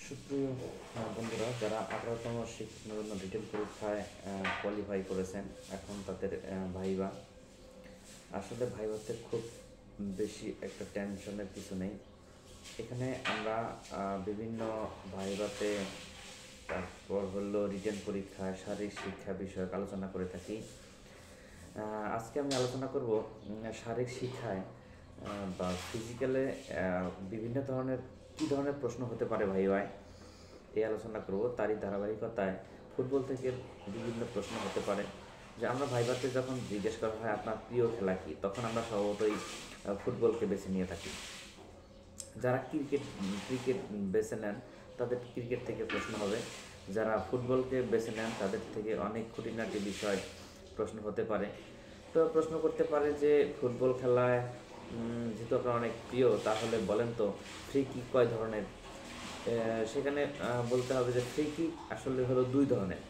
সুপ্রিয় বন্ধুরা, যারা 18তম শিক্ষক নিবন্ধন রিটেন পরীক্ষায় কোয়ালিফাই করেছেন, এখন তাদের ভাইবা। আসলে ভাইভাতে খুব বেশি একটা টেনশনের কিছু নেই। এখানে আমরা বিভিন্ন ভাইভাতে, তারপর হলো রিটেন পরীক্ষায় শারীরিক শিক্ষা বিষয়ক আলোচনা করে থাকি। আজকে আমি আলোচনা করব শারীরিক শিক্ষায় বা ফিজিক্যালে বিভিন্ন ধরনের কী ধরনের প্রশ্ন হতে পারে ভাইভায়, এই আলোচনা করব। তারই ধারাবাহিকতায় ফুটবল থেকে বিভিন্ন প্রশ্ন হতে পারে। যে আমরা ভাইভাতে যখন জিজ্ঞেস করা হয় আপনার প্রিয় খেলা কী, তখন আমরা স্বভাবতই ফুটবলকে বেছে নিয়ে থাকি। যারা ক্রিকেট বেছে নেন তাদের ক্রিকেট থেকে প্রশ্ন হবে, যারা ফুটবলকে বেছে নেন তাদের থেকে অনেক খুঁটিনাটি বিষয় প্রশ্ন হতে পারে। তো প্রশ্ন করতে পারে যে ফুটবল খেলায় যেহেতু আপনার অনেক প্রিয়, তাহলে বলেন তো ফ্রি কিক কয় ধরনের। সেখানে বলতে হবে যে ফ্রি কিক আসলে হলো দুই ধরনের,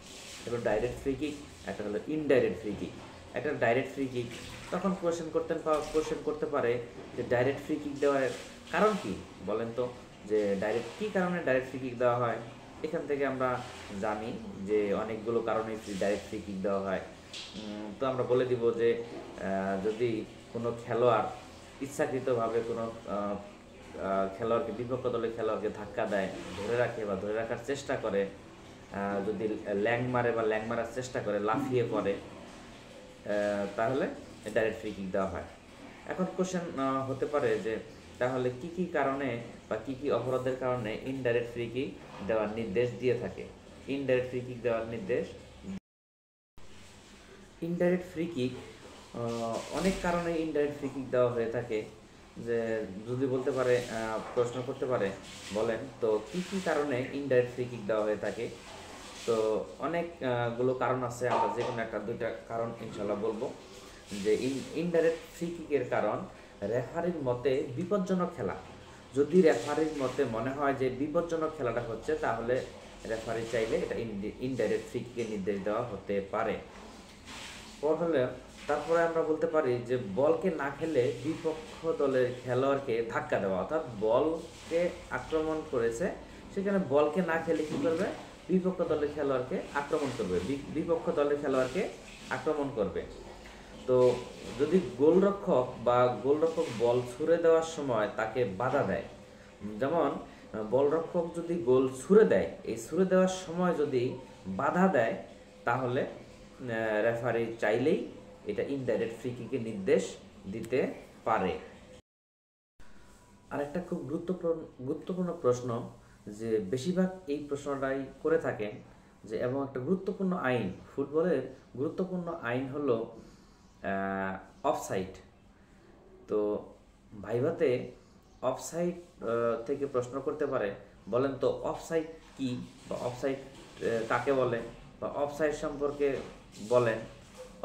হলো ডাইরেক্ট ফ্রি কিক, একটা হলো ইনডাইরেক্ট ফ্রি কিক। একটা ডাইরেক্ট ফ্রি কিক, তখন কোয়েশ্চেন করতে পারে যে ডাইরেক্ট ফ্রি কিক দেওয়ার কারণ কি বলেন তো, যে কী কারণে ডাইরেক্ট ফ্রি কিক দেওয়া হয়। এখান থেকে আমরা জানি যে অনেকগুলো কারণেই ডাইরেক্ট ফ্রি কিক দেওয়া হয়। তো আমরা বলে দিব যে যদি কোনো খেলোয়াড় ইচ্ছাকৃতভাবে কোনো খেলোয়াড়কে, বিপক্ষ দলের খেলোয়াড়কে ধাক্কা দেয়, ধরে রাখে বা ধরে রাখার চেষ্টা করে, যদি ল্যাং মারে বা ল্যাং মারার চেষ্টা করে, লাফিয়ে পড়ে, তাহলে ডাইরেক্ট ফ্রি কিক দেওয়া হয়। এখন কোশ্চেন হতে পারে যে তাহলে কি কি কারণে বা কি কি অপরাধের কারণে ইনডাইরেক্ট ফ্রি কিক দেওয়ার নির্দেশ দিয়ে থাকে। ইনডাইরেক্ট ফ্রি কিক দেওয়ার নির্দেশ, ইনডাইরেক্ট ফ্রি কিক অনেক কারণে ইনডাইরেক্ট ফ্রি কিক দেওয়া হয়ে থাকে। যে যদি বলতে পারে, প্রশ্ন করতে পারে বলেন তো কি কি কারণে ইনডাইরেক্ট ফ্রি কিক দেওয়া হয়ে থাকে। তো অনেকগুলো কারণ আছে, আমরা যে কোনো একটা দুইটা কারণ ইনশাল্লাহ বলবো। যে ইনডাইরেক্ট ফ্রি কিকের কারণ, রেফারির মতে বিপজ্জনক খেলা। যদি রেফারির মতে মনে হয় যে বিপজ্জনক খেলাটা হচ্ছে, তাহলে রেফারি চাইলে এটা ইনডাইরেক্ট ফ্রি কিকের নির্দেশ দেওয়া হতে পারে। তারপরে আমরা বলতে পারি যে বলকে না খেলে বিপক্ষ দলের খেলোয়াড়কে ধাক্কা দেওয়া, অর্থাৎ বলকে আক্রমণ করেছে, সেখানে বলকে না খেলে কী করবে, বিপক্ষ দলের খেলোয়াড়কে আক্রমণ করবে, বিপক্ষ দলের খেলোয়াড়কে আক্রমণ করবে। তো যদি গোলরক্ষক বল ছুঁড়ে দেওয়ার সময় তাকে বাধা দেয়, যেমন বলরক্ষক যদি গোল ছুঁড়ে দেয়, এই ছুঁড়ে দেওয়ার সময় যদি বাধা দেয়, তাহলে রেফারি চাইলেই এটা ইনডাইরেক্ট ফ্রি কিকের নির্দেশ দিতে পারে। আরেকটা খুব গুরুত্বপূর্ণ প্রশ্ন, যে বেশিরভাগ এই প্রশ্নটাই করে থাকেন, যে এবং একটা গুরুত্বপূর্ণ আইন, ফুটবলের গুরুত্বপূর্ণ আইন হলো অফসাইড। তো ভাইভাতে অফসাইড থেকে প্রশ্ন করতে পারে, বলেন তো অফসাইড কি, বা অফসাইড কাকে বলে, বা অফসাইড সম্পর্কে বলেন,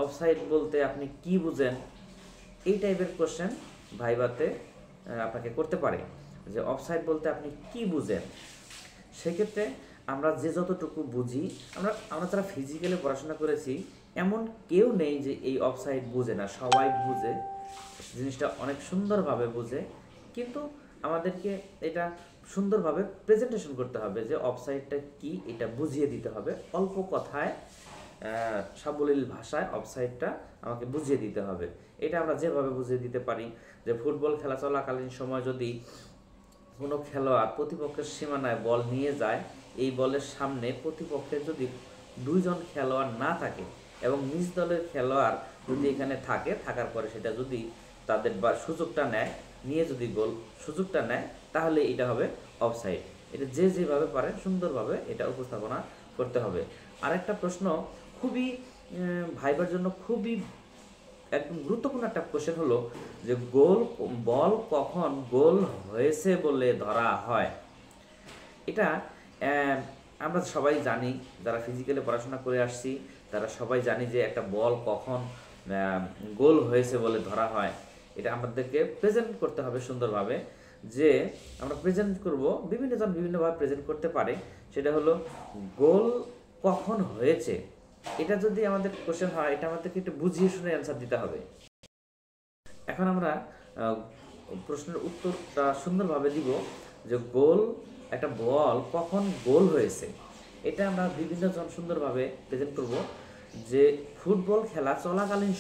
অফসাইড বলতে আপনি কি বুঝেন। এই টাইপের কোশ্চেন ভাইভাতে আপনাকে করতে পারে, যে অফসাইড বলতে আপনি কি বুঝেন। সেক্ষেত্রে আমরা যে যতটুকু বুঝি, আমরা যারা ফিজিক্যালি পড়াশোনা করেছি, এমন কেউ নেই যে এই অফসাইড বুঝে না, সবাই বুঝে, জিনিসটা অনেক সুন্দরভাবে বুঝে। কিন্তু আমাদেরকে এটা সুন্দরভাবে প্রেজেন্টেশন করতে হবে, যে অফসাইডটা কি এটা বুঝিয়ে দিতে হবে, অল্প কথায় সাবলীল ভাষায় অফসাইডটা আমাকে বুঝিয়ে দিতে হবে। এটা আমরা যেভাবে বুঝিয়ে দিতে পারি, যে ফুটবল খেলা চলাকালীন সময় যদি কোনো খেলোয়াড় প্রতিপক্ষের সীমানায় বল নিয়ে যায়, এই বলের সামনে প্রতিপক্ষের যদি দুইজন খেলোয়াড় না থাকে এবং নিজ দলের খেলোয়াড় যদি এখানে থাকার পরে সেটা যদি তাদের বা সুযোগটা নেয়, নিয়ে যদি সুযোগটা নেয়, তাহলে এটা হবে অফসাইড। এটা যে যেভাবে পারে সুন্দরভাবে এটা উপস্থাপনা করতে হবে। আরেকটা প্রশ্ন খুবই ভাইবার জন্য খুবই একদম গুরুত্বপূর্ণ একটা কোশ্চেন হলো, যে বল কখন গোল হয়েছে বলে ধরা হয়। এটা আমরা সবাই জানি, যারা ফিজিক্যালি পড়াশোনা করে আসছি তারা সবাই জানি যে একটা বল কখন গোল হয়েছে বলে ধরা হয়। এটা আমাদেরকে প্রেজেন্ট করতে হবে সুন্দরভাবে, যে আমরা প্রেজেন্ট করব, বিভিন্নজন বিভিন্নভাবে প্রেজেন্ট করতে পারে। সেটা হলো গোল কখন হয়েছে। এটা যদি আমাদের কোশ্চেন হয়, এটা আমাদেরকে একটু বুঝিয়ে শুনে অ্যান্সার দিতে হবে। এখন আমরা প্রশ্নের উত্তরটা সুন্দরভাবে দিব, যে গোল একটা বল কখন গোল হয়েছে, এটা আমরা বিভিন্ন জন সুন্দরভাবে প্রেজেন্ট করব। যে ফুটবল খেলা চলাকালীন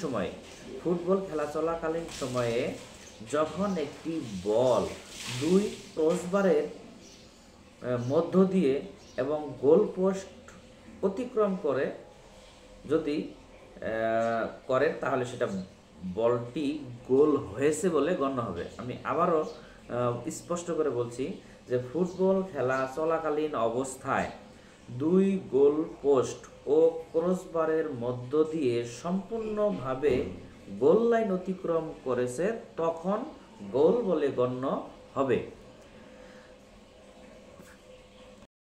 সময়ে যখন একটি বল দুই ক্রসবারের মধ্য দিয়ে এবং গোল পোস্ট অতিক্রম করে যদি করে, তাহলে সেটা বলটি গোল হয়েছে বলে গণ্য হবে। আমি আবারও স্পষ্ট করে বলছি যে ফুটবল খেলা চলাকালীন অবস্থায় দুই গোল পোস্ট ও ক্রসবারের মধ্য দিয়ে সম্পূর্ণভাবে গোল লাইন অতিক্রম করেছে, তখন গোল বলে গণ্য হবে।